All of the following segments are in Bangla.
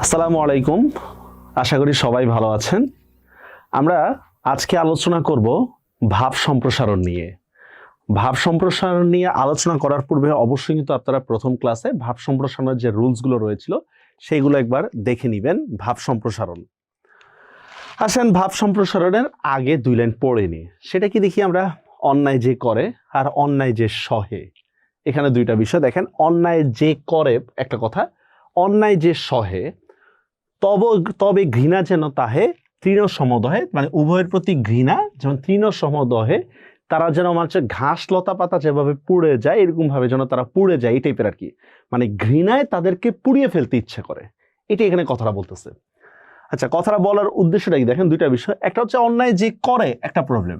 আসসালামু আলাইকুম। আশা করি সবাই ভালো আছেন। আমরা আজকে আলোচনা করব ভাব সম্প্রসারণ নিয়ে। ভাব সম্প্রসারণ নিয়ে আলোচনা করার পূর্বে অবশ্যই কিন্তু আপনারা প্রথম ক্লাসে ভাব সম্প্রসারণের যে রুলসগুলো রয়েছিল সেইগুলো একবার দেখে নেবেন। ভাব সম্প্রসারণ, আসেন ভাব সম্প্রসারণের আগে দুই লাইন পড়ে নিই। সেটা কি দেখি আমরা, অন্যায় যে করে আর অন্যায় যে সহে। এখানে দুইটা বিষয় দেখেন, অন্যায় যে করে একটা কথা, অন্যায় যে সহে তবে ঘৃণা যেন তাহে তৃণ সমদহে, মানে উভয়ের প্রতি ঘৃণা যেমন তৃণ সমদহে, তারা যেন মানুষের ঘাস লতা পাতা যেভাবে পুড়ে যায় এরকম ভাবে যেন তারা পুড়ে যায়, এই টাইপের আর কি। মানে ঘৃণায় তাদেরকে পুড়িয়ে ফেলতে ইচ্ছে করে, এটা এখানে কথাটা বলতেছে। আচ্ছা, কথাটা বলার উদ্দেশ্যটা কি দেখেন, দুইটা বিষয়। একটা হচ্ছে অন্যায় যে করে একটা প্রবলেম,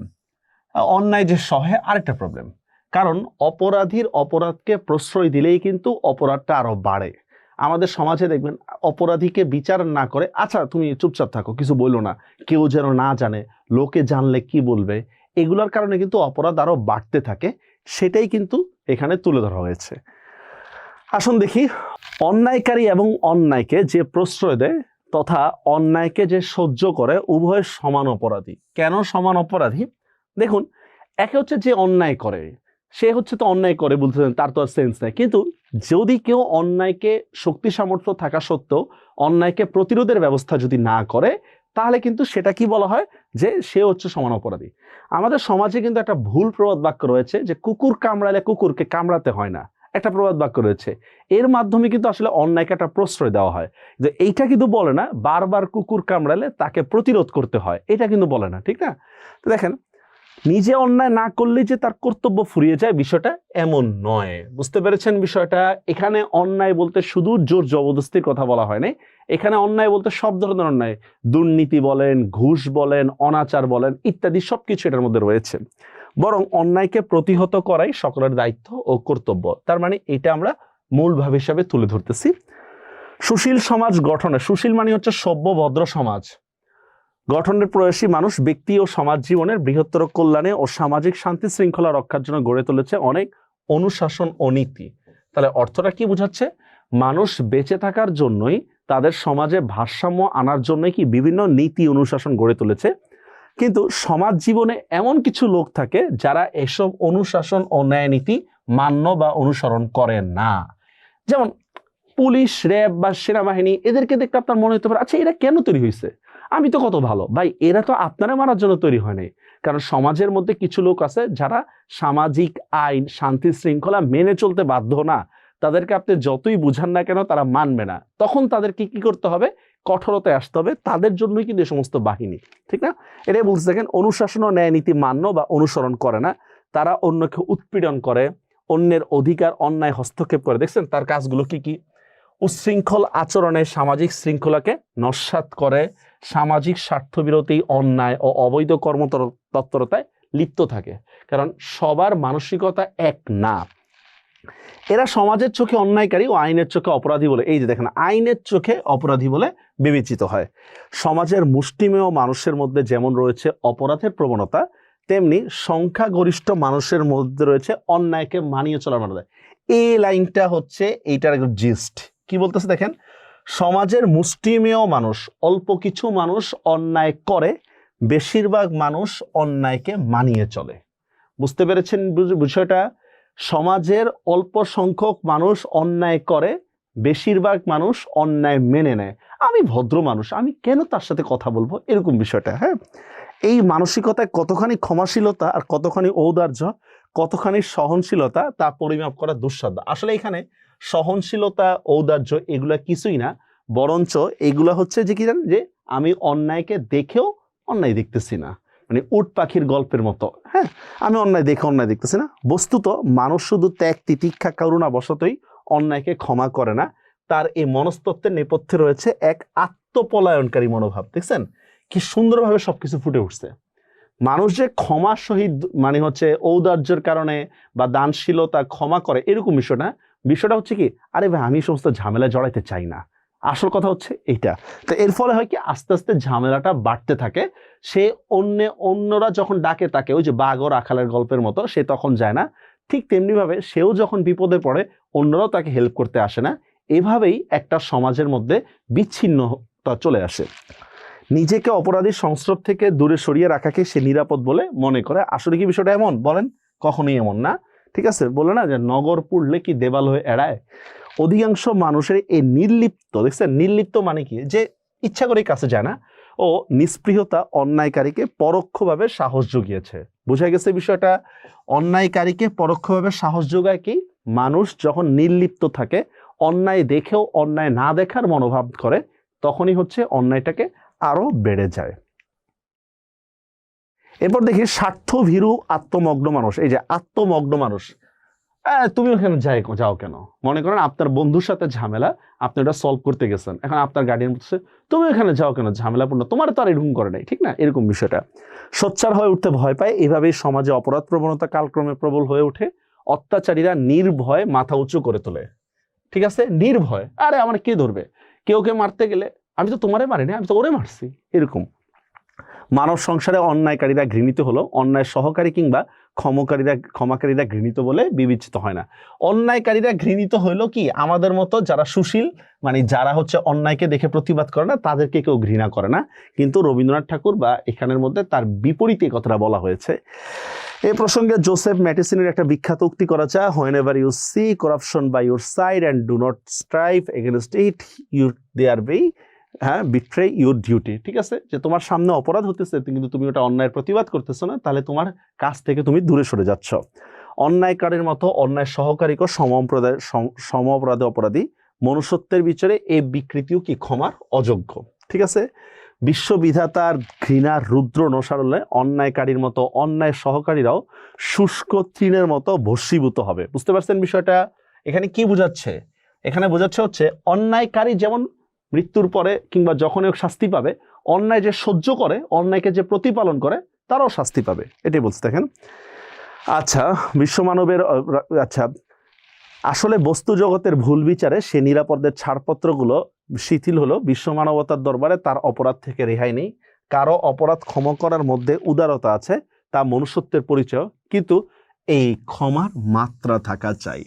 অন্যায় যে সহে আরেকটা প্রবলেম। কারণ অপরাধীর অপরাধকে প্রশ্রয় দিলেই কিন্তু অপরাধটা আরো বাড়ে। আমাদের সমাজে দেখবেন অপরাধীকে বিচার না করে, আচ্ছা তুমি চুপচাপ থাকো, কিছু বললো না, কেউ যেন না জানে, লোকে জানলে কি বলবে, এগুলোর কারণে কিন্তু অপরাধ আরো বাড়তে থাকে। সেটাই কিন্তু এখানে তুলে ধরা হয়েছে। আসুন দেখি, অন্যায়কারী এবং অন্যায়কে যে প্রশ্রয় দেয় তথা অন্যায়কে যে সহ্য করে উভয় সমান অপরাধী। কেন সমান অপরাধী? দেখুন, একে হচ্ছে যে অন্যায় করে, সে হচ্ছে তো অন্যায় করে বলতেছেন, তার তো আর সেন্স নাই। কিন্তু যদি কেউ অন্যায়কে শক্তি সামর্থ্য থাকা সত্ত্বেও অন্যায়কে প্রতিরোধের ব্যবস্থা যদি না করে, তাহলে কিন্তু সেটা কি বলা হয়, যে সে হচ্ছে সমান অপরাধী। আমাদের সমাজে কিন্তু একটা ভুল প্রবাদ বাক্য রয়েছে যে কুকুর কামড়ালে কুকুরকে কামড়াতে হয় না, একটা প্রবাদ বাক্য রয়েছে। এর মাধ্যমে কিন্তু আসলে অন্যায়কে একটা প্রশ্রয় দেওয়া হয়, যে এইটা কিন্তু বলে না বারবার কুকুর কামড়ালে তাকে প্রতিরোধ করতে হয়, এটা কিন্তু বলে না, ঠিক না? তো দেখেন, নিজে অন্যায় না করলে যে তার কর্তব্য ফুরিয়ে যায়, বিষয়টা এমন নয়। বুঝতে পেরেছেন বিষয়টা? এখানে অন্যায় বলতে শুধু জোর জবরদস্তির কথা বলা হয় না, এখানে অন্যায় বলতে সব ধরনের অন্যায়, দুর্নীতি বলেন, ঘুষ বলেন, অনাচার বলেন, ইত্যাদি সবকিছু এটার মধ্যে রয়েছে। বরং অন্যায়কে প্রতিহত করাই সকলের দায়িত্ব ও কর্তব্য। তার মানে এটা আমরা মূল ভাব হিসাবে তুলে ধরতেছি। সুশীল সমাজ গঠনে, সুশীল মানে হচ্ছে সভ্য ভদ্র সমাজ গঠনের প্রয়াসী মানুষ ব্যক্তি ও সমাজ জীবনের বৃহত্তর কল্যাণে ও সামাজিক শান্তি শৃঙ্খলা রক্ষার জন্য গড়ে তুলেছে অনেক অনুশাসন ও নীতি। তাহলে অর্থটা কি বোঝাচ্ছে? মানুষ বেঁচে থাকার জন্যই, তাদের সমাজে ভারসাম্য আনার জন্যই কি বিভিন্ন নীতি অনুশাসন গড়ে তুলেছে। কিন্তু সমাজ জীবনে এমন কিছু লোক থাকে যারা এসব অনুশাসন ও ন্যায় নীতি মান্য বা অনুসরণ করে না। যেমন পুলিশ, র্যাব বা সেনাবাহিনী, এদেরকে দেখতে আপনার মনে হতে পারে আচ্ছা এরা কেন তৈরি হয়েছে, আমি তো কত ভালো। ভাই, এরা তো আপনারা মারার জন্য তৈরি হয় নাই। কারণ সমাজের মধ্যে কিছু লোক আছে যারা সামাজিক আইন শান্তি শৃঙ্খলা মেনে চলতে বাধ্য না, তাদেরকে আপনি যতই বুঝান না কেন তারা মানবে না। তখন তাদেরকে কি করতে হবে? কঠোরতায় আসতে হবে। তাদের জন্যই কিন্তু এই সমস্ত বাহিনী, ঠিক না? এটাই বলতে দেখেন, অনুশাসন ও ন্যায় নীতি মান্য বা অনুসরণ করে না, তারা অন্যকে উৎপীড়ন করে, অন্যের অধিকার অন্যায় হস্তক্ষেপ করে। দেখছেন তার কাজগুলো কি কি? উচ্ছৃঙ্খল আচরণে সামাজিক শৃঙ্খলাকে নস্যাৎ করে, সামাজিক স্বার্থবিরোধী অন্যায় ও অবৈধ কর্মতৎপরতায় লিপ্ত থাকে। কারণ সবার মানসিকতা এক না। এরা সমাজের চোখে অন্যায়কারী ও আইনের চোখে অপরাধী বলে, এই যে দেখেন, আইনের চোখে অপরাধী বলে বিবেচিত হয়। সমাজের মুষ্টিমেয় মানুষের মধ্যে যেমন রয়েছে অপরাধের প্রবণতা, তেমনি সংখ্যাগরিষ্ঠ মানুষের মধ্যে রয়েছে অন্যায়কে মানিয়ে চলার মানবতা। এই লাইনটা হচ্ছে এইটার একটা জিস্ট। কি বলতেছে দেখেন, সমাজের মুষ্টিমেয় মানুষ, অল্প কিছু মানুষ অন্যায় করে, বেশিরভাগ মানুষ অন্যায়কে মানিয়ে চলে। বুঝতে পেরেছেন বিষয়টা? সমাজের অল্প সংখ্যক মানুষ অন্যায় করে, বেশিরভাগ মানুষ অন্যায় মেনে নেয়। আমি ভদ্র মানুষ, আমি কেন তার সাথে কথা বলবো, এরকম বিষয়টা। হ্যাঁ, এই মানসিকতায় কতখানি ক্ষমাশীলতা আর কতখানি ঔদার্য, কতখানি সহনশীলতা, তা পরিমাপ করা দুঃসাধ্য। আসলে এখানে সহনশীলতা, ঔদার্য এগুলা কিছুই না, বরঞ্চ এগুলা হচ্ছে যে কি জানেন, যে আমি অন্যায়কে দেখেও অন্যায় দেখতেছি না, মানে উট পাখির গল্পের মতো। হ্যাঁ, আমি অন্যায় দেখে অন্যায় দেখতেছি না। বস্তুত মানুষ শুধু ত্যাগ তিতিক্ষা করুণা বশতই অন্যায়কে ক্ষমা করে না। তার এই মনস্তত্ত্বের নেপথ্যে রয়েছে এক আত্মপলায়নকারী মনোভাব। দেখছেন কি সুন্দরভাবে সবকিছু ফুটে উঠছে। মানুষ যে ক্ষমা সহিত, মানে হচ্ছে ঔদার্যের কারণে বা দানশীলতা ক্ষমা করে, এরকম বিষয় না। বিষয়টা হচ্ছে কি, আরে ভাই আমি সমস্ত ঝামেলা জড়াইতে চাই না। আসল কথা হচ্ছে এইটা। তো এর ফলে হয় কি, আস্তে আস্তে ঝামেলাটা বাড়তে থাকে। সে অন্যরা যখন ডাকে তাকে, ওই যে বাঘ ও রাখালের গল্পের মতো, সে তখন যায় না। ঠিক তেমনি ভাবে সেও যখন বিপদে পড়ে অন্যরাও তাকে হেল্প করতে আসে না। এভাবেই একটা সমাজের মধ্যে বিচ্ছিন্নতা চলে আসে। নিজেকে অপরাধীর সংস্রব থেকে দূরে সরিয়ে রাখাকে সে নিরাপদ বলে মনে করে। আসলে কি বিষয়টা এমন? বলেন, কখনোই এমন না। ঠিক আছে, বলে না যে নগর পুড়লে কি দেবাল হয়ে এড়ায়। অধিকাংশ মানুষের এই নির্লিপ্ত, দেখছেন, নির্লিপ্ত মানে কি, যে ইচ্ছা করে কাছে যায় না, ও নিস্পৃহতা অন্যায়কারীকে পরোক্ষভাবে সাহস জুগিয়েছে। বোঝা গেছে বিষয়টা? অন্যায়কারীকে পরোক্ষভাবে সাহস যোগায় কি? মানুষ যখন নির্লিপ্ত থাকে, অন্যায় দেখেও অন্যায় না দেখার মনোভাব করে, তখনই হচ্ছে অন্যায়টাকে আরো বেড়ে যায়। এরপর দেখি স্বার্থ ভীরু আত্মমগ্ন মানুষ। এই যে আত্মমগ্ন মানুষ, তুমি ওখানে যাও কেন? মনে করেন আপনার বন্ধুর সাথে ঝামেলা, আপনি ওটা সলভ করতে গেছেন, এখন আপনার গার্ডিয়ান বলছে তুমি ওখানে যাও কেন, ঝামেলাপূর্ণ, তোমার তো আর এরকম করে নাই, ঠিক না? এরকম বিষয়টা। সোচ্চার হয়ে উঠতে ভয় পায়। এভাবেই সমাজে অপরাধ প্রবণতা কালক্রমে প্রবল হয়ে ওঠে। অত্যাচারীরা নির্ভয় মাথা উঁচু করে তোলে। ঠিক আছে, নির্ভয়, আরে আমার কে ধরবে? কেউ মারতে গেলে আমি তো তোমারে মারিনি, আমি তো ওরে মারছি, এরকম। মানব সংসারে অন্যায়কারীরা ঘৃণিত হলো, অন্যায় সহকারী কিংবা ক্ষমাকারীরা ঘৃণিত বলে বিবেচিত হয় না। অন্যায়কারীরা ঘৃণিত হইলো কি? আমাদের মতো যারা সুশীল, মানে যারা হচ্ছে অন্যায়কে দেখে প্রতিবাদ করে না, তাদেরকে কেউ ঘৃণা করে না। কিন্তু রবীন্দ্রনাথ ঠাকুর বা এখানের মধ্যে তার বিপরীতে কথাটা বলা হয়েছে। এই প্রসঙ্গে জোসেফ ম্যাটিসনের একটা বিখ্যাত উক্তি করা যায়, whenever you see corruption by your side and do not strive against it, you there be betray your duty. ঠিক আছে, যে তোমার সামনে অপরাধ হতেছে কিন্তু তুমি ওটা অন্যায়ের প্রতিবাদ করতেছো না, তাহলে তোমার কাছ থেকে তুমি দূরে সরে যাচ্ছ। অন্যায়কারীর মতো অন্যায় সহকারীকে সমঅপরাধে অপরাধী। মনুষ্যত্বের বিচারে এই বিকৃতিও কি ক্ষমার অযোগ্য। ঠিক আছে, বিশ্ববিধাতার ঘৃণার রুদ্র নসারলে অন্যায়কারীর মতো অন্যায় সহকারীরাও শুষ্ক তৃণের মতো ভস্মীভূত হবে। বুঝতে পারছেন বিষয়টা? এখানে কি বোঝাচ্ছে? এখানে বোঝাচ্ছে হচ্ছে অন্যায়কারী যেমন মৃত্যুর পরে কিংবা যখন শাস্তি পাবে, অন্যায় যে সহ্য করে, অন্যায়কে যে প্রতিপালন করে, তারাও শাস্তি পাবে, এটাই বলতে দেখেন। আচ্ছা, বিশ্বমানবের আচ্ছা, আসলে বস্তু জগতের ভুল বিচারে সে নিরাপদের ছাড়পত্রগুলো শিথিল হলো। বিশ্বমানবতার দরবারে তার অপরাধ থেকে রেহাই নেই। কারো অপরাধ ক্ষমা করার মধ্যে উদারতা আছে, তা মনুষ্যত্বের পরিচয়, কিন্তু এই ক্ষমার মাত্রা থাকা চাই।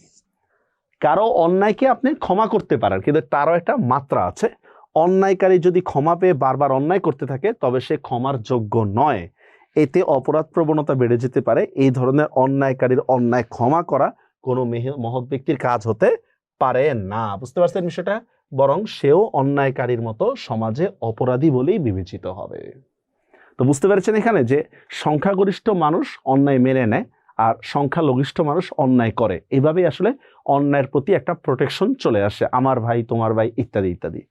কারো অন্যায়কে আপনি ক্ষমা করতে পারেন, কিন্তু তারও একটা মাত্রা আছে। অন্যায়কারী যদি ক্ষমা পেয়ে বারবার অন্যায় করতে থাকে, তবে সে ক্ষমার যোগ্য নয়। এতে অপরাধ প্রবণতা বেড়ে যেতে পারে। এই ধরনের অন্যায়কারীর অন্যায় ক্ষমা করা কোনো মহৎ ব্যক্তির কাজ হতে পারে না। বুঝতে পারছেন বিষয়টা? বরং সেও অন্যায়কারীর মতো সমাজে অপরাধী বলেই বিবেচিত হবে। তো বুঝতে পেরেছেন এখানে যে সংখ্যাগরিষ্ঠ মানুষ অন্যায় মেনে নেয় আর সংখ্যালঘিষ্ঠ মানুষ অন্যায় করে। এভাবেই আসলে অন্যায়ের প্রতি একটা প্রোটেকশন চলে আসে, আমার ভাই তোমার ভাই ইত্যাদি ইত্যাদি।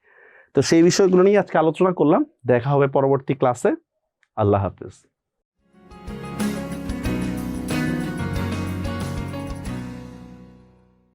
তো সেই বিষয়গুলো নিয়ে আজকে আলোচনা করলাম। দেখা হবে পরবর্তী ক্লাসে। আল্লাহ হাফেজ।